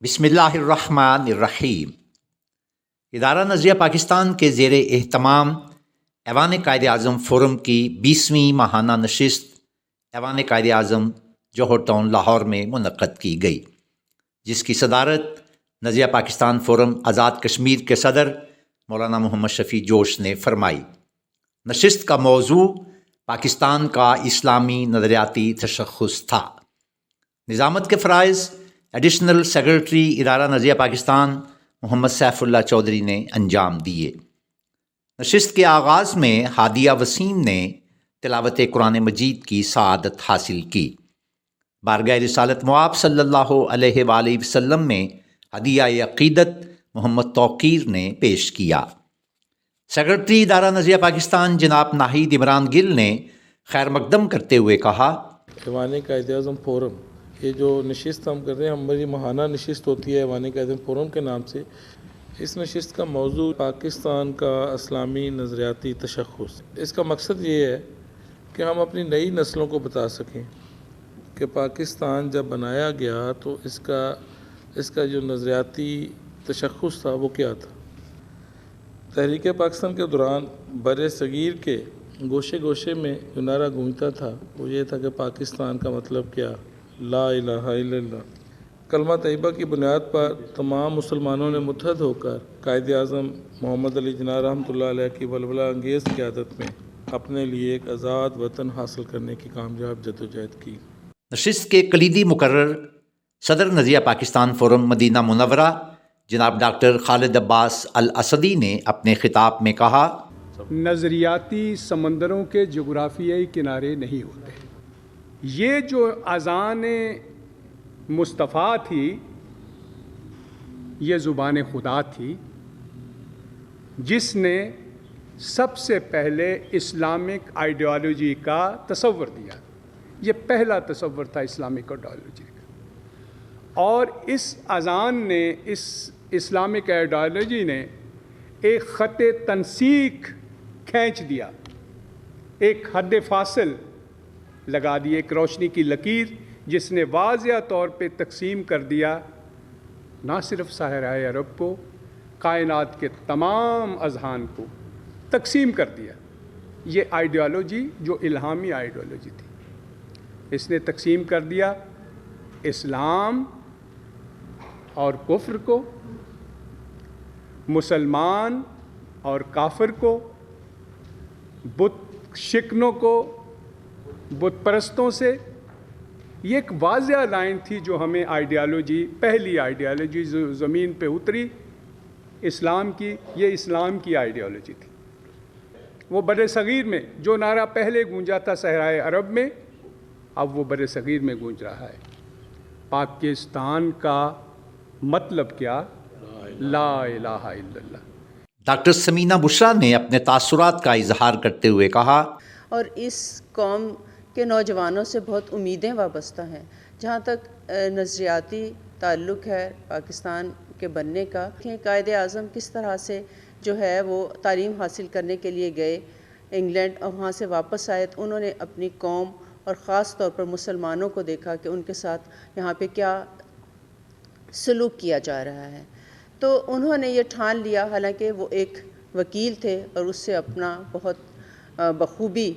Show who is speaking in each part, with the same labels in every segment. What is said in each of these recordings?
Speaker 1: بسم اللہ الرحمن الرحیم۔ ادارہ نظریہ پاکستان کے زیر اہتمام ایوان قائد اعظم فورم کی 20ویں ماہانہ نشست ایوان قائد اعظم جوہر ٹاؤن لاہور میں منعقد کی گئی، جس کی صدارت نظریہ پاکستان فورم آزاد کشمیر کے صدر مولانا محمد شفیع جوش نے فرمائی۔ نشست کا موضوع پاکستان کا اسلامی نظریاتی تشخص تھا۔ نظامت کے فرائض ایڈیشنل سیکرٹری ادارہ نظریہ پاکستان محمد سیف اللہ چودھری نے انجام دیے۔ نشست کے آغاز میں ہادیہ وسیم نے تلاوت قرآن مجید کی سعادت حاصل کی۔ بارگاہ رسالت مآب صلی اللہ علیہ وآلہ وسلم میں ہدیہ عقیدت محمد توقیر نے پیش کیا۔ سیکرٹری ادارہ نظریہ پاکستان جناب ناہید عمران گل نے خیر مقدم کرتے ہوئے کہا،
Speaker 2: ایوان قائد اعظم فورم، یہ جو نشست ہم کر رہے ہیں، ہماری ماہانہ نشست ہوتی ہے ایوان قائد اعظم فورم کے نام سے۔ اس نشست کا موضوع پاکستان کا اسلامی نظریاتی تشخص۔ اس کا مقصد یہ ہے کہ ہم اپنی نئی نسلوں کو بتا سکیں کہ پاکستان جب بنایا گیا تو اس کا جو نظریاتی تشخص تھا وہ کیا تھا۔ تحریک پاکستان کے دوران بر صغیر کے گوشے گوشے میں جو نعرہ گونجتا تھا وہ یہ تھا کہ پاکستان کا مطلب کیا، لا الہ الا اللہ۔ کلمہ طیبہ کی بنیاد پر تمام مسلمانوں نے متحد ہو کر قائد اعظم محمد علی جناح رحمۃ اللہ علیہ کی ولولہ انگیز قیادت میں اپنے لیے ایک آزاد وطن حاصل کرنے کی کامیاب جدوجہد کی۔
Speaker 1: نشست کے کلیدی مقرر صدر نظریہ پاکستان فورم مدینہ منورہ جناب ڈاکٹر خالد عباس الاسدی نے اپنے خطاب میں کہا،
Speaker 3: نظریاتی سمندروں کے جغرافیائی کنارے نہیں ہوتے۔ یہ جو اذان مصطفیٰ تھی، یہ زبان خدا تھی جس نے سب سے پہلے اسلامک آئیڈیالوجی کا تصور دیا۔ یہ پہلا تصور تھا اسلامک آئیڈیالوجی کا، اور اس اذان نے، اس اسلامک آئیڈیالوجی نے ایک خط تنسیق کھینچ دیا، ایک حد فاصل لگا دی، ایک روشنی کی لکیر جس نے واضح طور پہ تقسیم کر دیا نہ صرف صحرائے عرب کو، کائنات کے تمام اذہان کو تقسیم کر دیا۔ یہ آئیڈیالوجی جو الہامی آئیڈیالوجی تھی، اس نے تقسیم کر دیا اسلام اور کفر کو، مسلمان اور کافر کو، بت شکنوں کو بت پرستوں سے۔ یہ ایک واضح لائن تھی جو ہمیں آئیڈیالوجی، پہلی آئیڈیالوجی جو زمین پہ اتری اسلام کی، یہ اسلام کی آئیڈیالوجی تھی۔ وہ بر صغیر میں جو نعرہ پہلے گونجا تھا صحرائے عرب میں، اب وہ بر صغیر میں گونج رہا ہے۔ پاکستان کا مطلب کیا، لا الہ الا اللہ۔
Speaker 1: ڈاکٹر سمینہ بشرا نے اپنے تاثرات کا اظہار کرتے ہوئے کہا،
Speaker 4: اور اس قوم کے نوجوانوں سے بہت امیدیں وابستہ ہیں۔ جہاں تک نظریاتی تعلق ہے پاکستان کے بننے کا، قائد اعظم کس طرح سے جو ہے وہ تعلیم حاصل کرنے کے لیے گئے انگلینڈ، اور وہاں سے واپس آئے تو انہوں نے اپنی قوم اور خاص طور پر مسلمانوں کو دیکھا کہ ان کے ساتھ یہاں پہ کیا سلوک کیا جا رہا ہے، تو انہوں نے یہ ٹھان لیا، حالانکہ وہ ایک وکیل تھے اور اس سے اپنا بہت بخوبی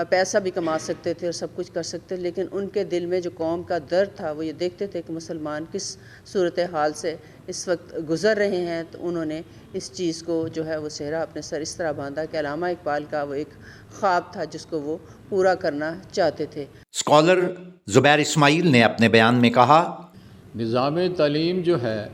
Speaker 4: پیسہ بھی کما سکتے تھے اور سب کچھ کر سکتے تھے، لیکن ان کے دل میں جو قوم کا درد تھا، وہ یہ دیکھتے تھے کہ مسلمان کس صورتحال سے اس وقت گزر رہے ہیں، تو انہوں نے اس چیز کو جو ہے وہ صحرا اپنے سر اس طرح باندھا کہ علامہ اقبال کا وہ ایک خواب تھا جس کو وہ پورا کرنا چاہتے تھے۔
Speaker 1: اسکالر زبیر اسماعیل نے اپنے بیان میں کہا،
Speaker 5: نظام تعلیم جو ہے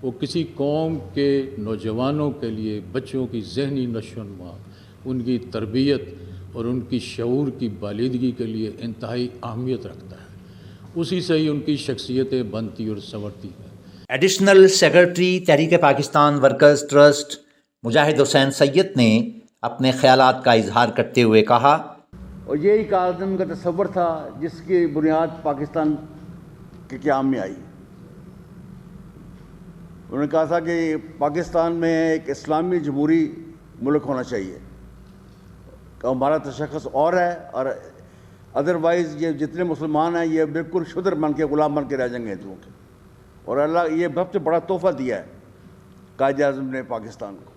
Speaker 5: وہ کسی قوم کے نوجوانوں کے لیے، بچوں کی ذہنی نشو و نما، ان کی تربیت اور ان کی شعور کی بالیدگی کے لیے انتہائی اہمیت رکھتا ہے۔ اسی سے ہی ان کی شخصیتیں بنتی اور سنورتی ہیں۔ ایڈیشنل
Speaker 1: سیکرٹری تحریک پاکستان ورکرز ٹرسٹ مجاہد حسین سید نے اپنے خیالات کا اظہار کرتے ہوئے کہا،
Speaker 6: اور یہ ایک اعظم کا تصور تھا جس کی بنیاد پاکستان کے قیام میں آئی۔ انہوں نے کہا تھا کہ پاکستان میں ایک اسلامی جمہوری ملک ہونا چاہیے، کہ ہمارا تشخص اور ہے، اور ادروائز یہ جتنے مسلمان ہیں یہ بالکل شدر بن کے، غلام بن کے رہ جائیں گے ہندوؤں کے۔ اور اللہ یہ سب سے بڑا تحفہ دیا ہے قائد اعظم نے پاکستان کو.